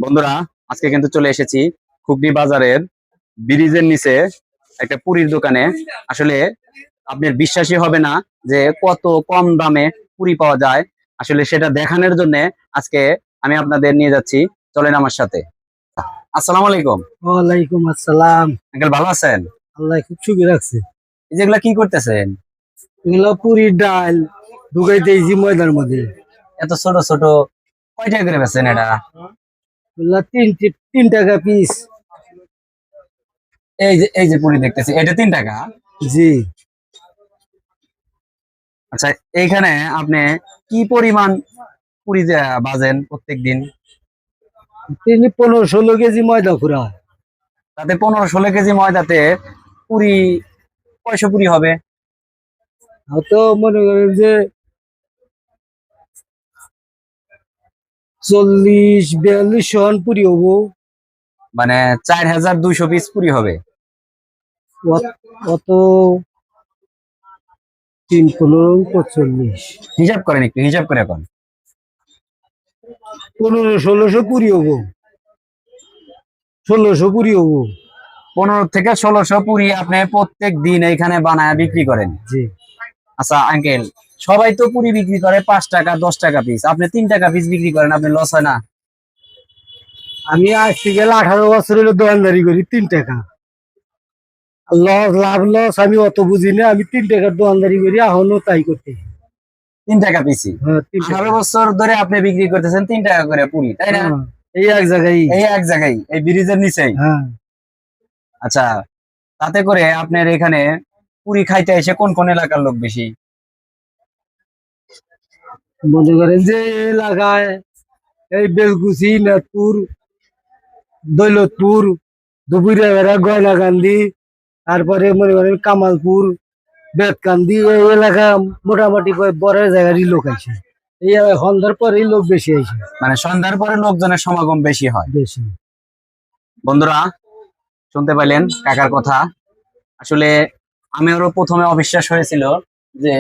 বন্ধুরা, আজকে কিন্তু চলে এসেছি খুকরি বাজারের ব্রিজের নিচে একটা পুরীর দোকানে। আসলে আপনার বিশ্বাসই হবে না যে কত কম দামে পুরি পাওয়া যায়। আসলে সেটা দেখানোর জন্য আজকে আমি আপনাদের নিয়ে যাচ্ছি, চলেন আমার সাথে। আসসালামু আলাইকুম। ওয়ালাইকুম আসসালাম। আঙ্কেল, ভালো আছেন? আল্লাহ খুব সুখী রাখছে। এই যেগুলা কি করতেছেন? এগুলো পুরির ডাল ঢুকাইতেছি ময়দার মধ্যে। এত ছোট ছোট, কয় টাকা করে বেচেন এটা? এগুলা তিন টাকা পিস। এই যে পুরি দেখতেছি, এটা 3 টাকা। জি, আচ্ছা, এইখানে আপনি কি পরিমাণ পুরি বাজেন প্রত্যেক দিন? 15-16 কেজি ময়দা খুরা। তাতে 15-16 কেজি ময়দাতে পুরি কয়শো পুরি হবে? তো মনে করেন যে 40-42 সহন পুরি হবো। মানে 4200 পিস পুরি হবে। অত 3-15-45 হিসাব করেন, একটু হিসাব করে এখন। 1500-1600 পুরি হবো। 1600 পুরি হবো। 15 থেকে 1600 পুরি আপনি প্রত্যেক দিন এখানে বানায় বিক্রি করেন? জি, আচ্ছা আঙ্কেল, সবাই তো পুরি বিক্রি করে 5 টাকা 10 টাকা পিস, আপনি 3 টাকা পিস বিক্রি করেন, আপনি লস হয় না? আমি আজ থেকে 18 বছর হলো দোকানদারি করি। 3 টাকা লস, লাভ লস আমি অত বুঝি না। আমি 3 টাকার দোকানদারি করি, এখনো তাই করতে। 3 টাকা পিসি? হ্যাঁ, 3 টাকা। 18 বছর ধরে আপনি বিক্রি করতেছেন 3 টাকা করে পুরি, তাই না? হ্যাঁ, এই এক জায়গায়। এই এক জায়গায়, এই ব্রিজের নিচেই? হ্যাঁ, আচ্ছা, তাতে করে আপনার এখানে পুরি খাইতে এসে কোন কোন এলাকার লোক বেশি? মনে করেন যে এই এলাকায় এই বেলকুচি, নাথপুর, দৌলতপুর, দুপুরিয়া, গয়নাকান্দি, তারপরে মনে করেন কামালপুর, বেতকান্দি, এই এলাকা মোটামুটি বড় জায়গারই লোক আছে। এই সন্ধ্যার পরেই লোক বেশি আছে। মানে সন্ধ্যার পরে লোকজনের সমাগম বেশি হয়। বেশি। বন্ধুরা, শুনতে পাইলেন কাকার কথা। আসলে আমারও প্রথমে অবিশ্বাস হয়েছিল যে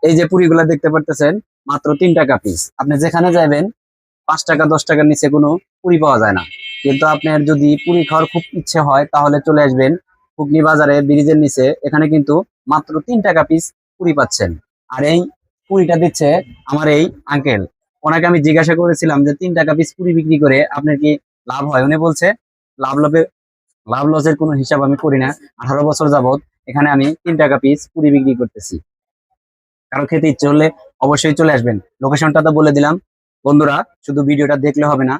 এই যে পুরিগুলা দেখতে পারতেছেন, মাত্র 3 টাকা পিস। আপনি যেখানে যাবেন 5 টাকা 10 টাকার নিচে কোনো পুরি পাওয়া যায় না। কিন্তু আপনার যদি পুরি খাওয়ার খুব ইচ্ছে হয় তাহলে চলে আসবেন হুগলি বাজারে ব্রিজের নিচে। এখানে কিন্তু মাত্র 3 টাকা পিস পুরি পাচ্ছেন। আর এই পুরিটা দিচ্ছে আমার এই আঙ্কেল। ওনাকে আমি জিজ্ঞাসা করেছিলাম যে 3 টাকা পিস পুরি বিক্রি করে আপনার কি লাভ হয়? উনি বলছে লাভ লাভে লাভ লসের কোনো হিসাব আমি করি না। 18 বছর যাবত এখানে আমি 3 টাকা পিস পুরি বিক্রি করতেছি। কারো খেতে ইচ্ছে হলে অবশ্যই চলে আসবেন। লোকেশনটা তো বলে দিলাম। বন্ধুরা, শুধু ভিডিওটা দেখলে হবে না,